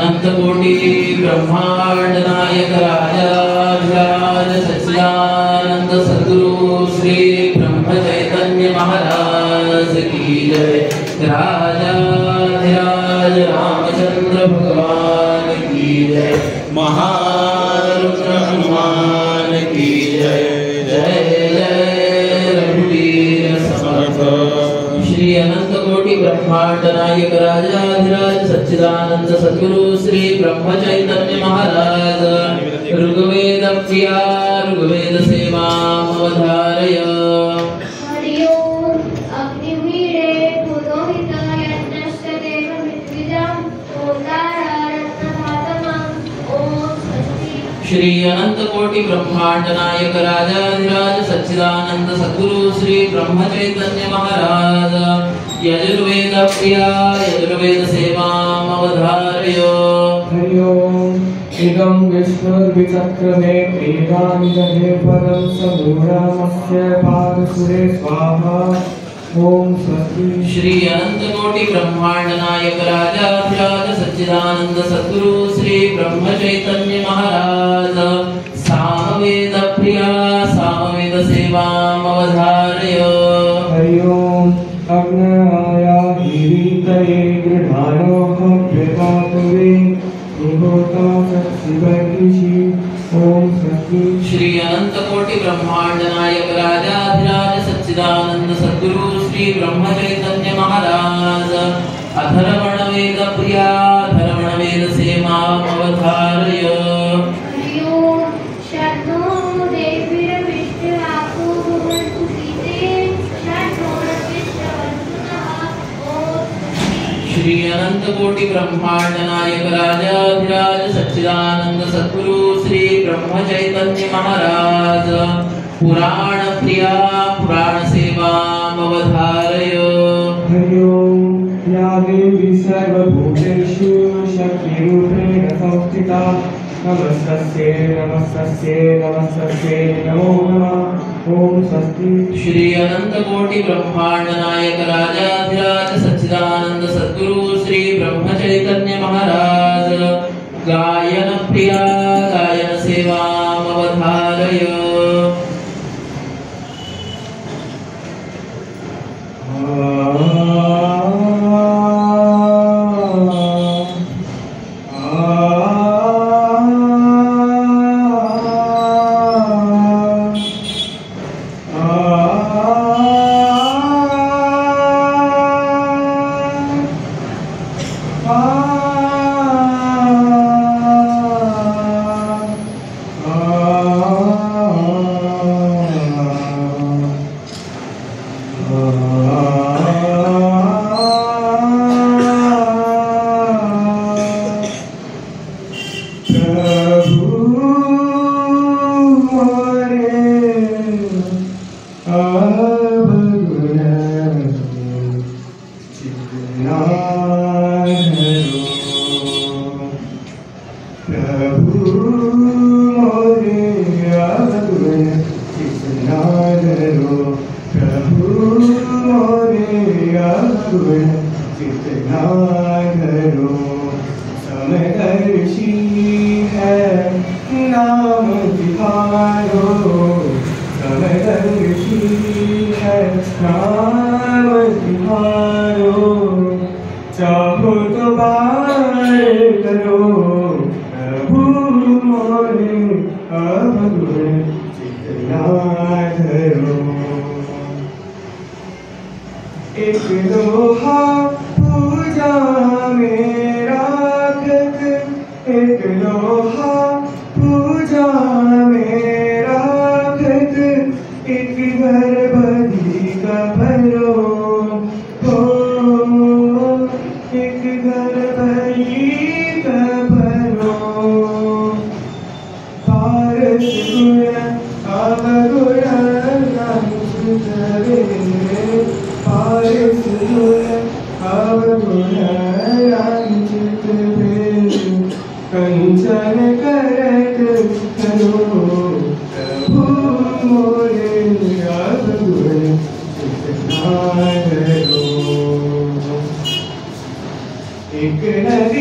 अनंत कोटि ब्रह्मांड नायक राजाधिराज सच्चिदानंद सद्गुरु श्री ब्रह्म चैतन्य महाराज की जय। राजाधिराज रामचंद्र भगवान की जय। महारुद्र हनुमान की जय। जय जय रघुवीर समर्थ। श्री अनंत कोटि ब्रह्मांड नायक राजाधिराज सच्चिदानंद सद्गुरु श्री ब्रह्म चैतन्य महाराज ऋग्वेद प्रिया ऋग्वेद सेवामवधारय। हरि ओम अग्निमीळे पुरोहित यज्ञस्य देवमित्विजं ओंकाररत्नधातमं ओम स्वस्ति। श्री अनंत कोटि ब्रह्मांड नायक राजाधिराज सच्चिदानंद सद्गुरु श्री ब्रह्म चैतन्य महाराज यजुर्वेद प्रिया यजुर्वेद सेवामवधारय। हरि ओम इदं विष्णुर्विचक्रमे वेदानि दधे परं समूढमस्य पादसुरे स्वाहा ओम स्वस्ति। श्री अनंत कोटि ब्रह्मांड नायक राजाधिराज सच्चिदानंद सद्गुरु श्री ब्रह्म चैतन्य महाराज सामवेद प्रिया सामवेद सेवामवधारय। हरि ओम अग्नयाहिरीतये गृहाणो भव्यतातुवे भूभूता सत्सिवर्गिषि ओम स्वस्ति। श्री अनंत कोटि ब्रह्मांड नायक राजाधिराज सच्चिदानंद सद्गुरु श्री ब्रह्म चैतन्य महाराज अथर्वण वेद प्रिया अथर्वण वेद सेवामवधारय। हरि ओम शरणो देवीर्विष्णुराको भुवन्तु गीते शरणो विष्णुवन्तुनः ओम स्वस्ति। श्री अनंत कोटि ब्रह्मांड नायक राजाधिराज सच्चिदानंद सद्गुरु श्री ब्रह्म चैतन्य महाराज पुराण प्रिया पुराण सेवामवधारय। हरि ओम या देवी सर्वभूतेषु शक्तिरूपेण संस्थिता नमस्तस्यै नमस्तस्यै नमस्तस्यै नमो नमः ओम स्वस्ति। श्री अनंत कोटि ब्रह्मांड नायक राजाधिराज सच्चिदानंद सद्गुरु श्री ब्रह्म चैतन्य महाराज गायन प्रिया गायन सेवामवधारय। पारस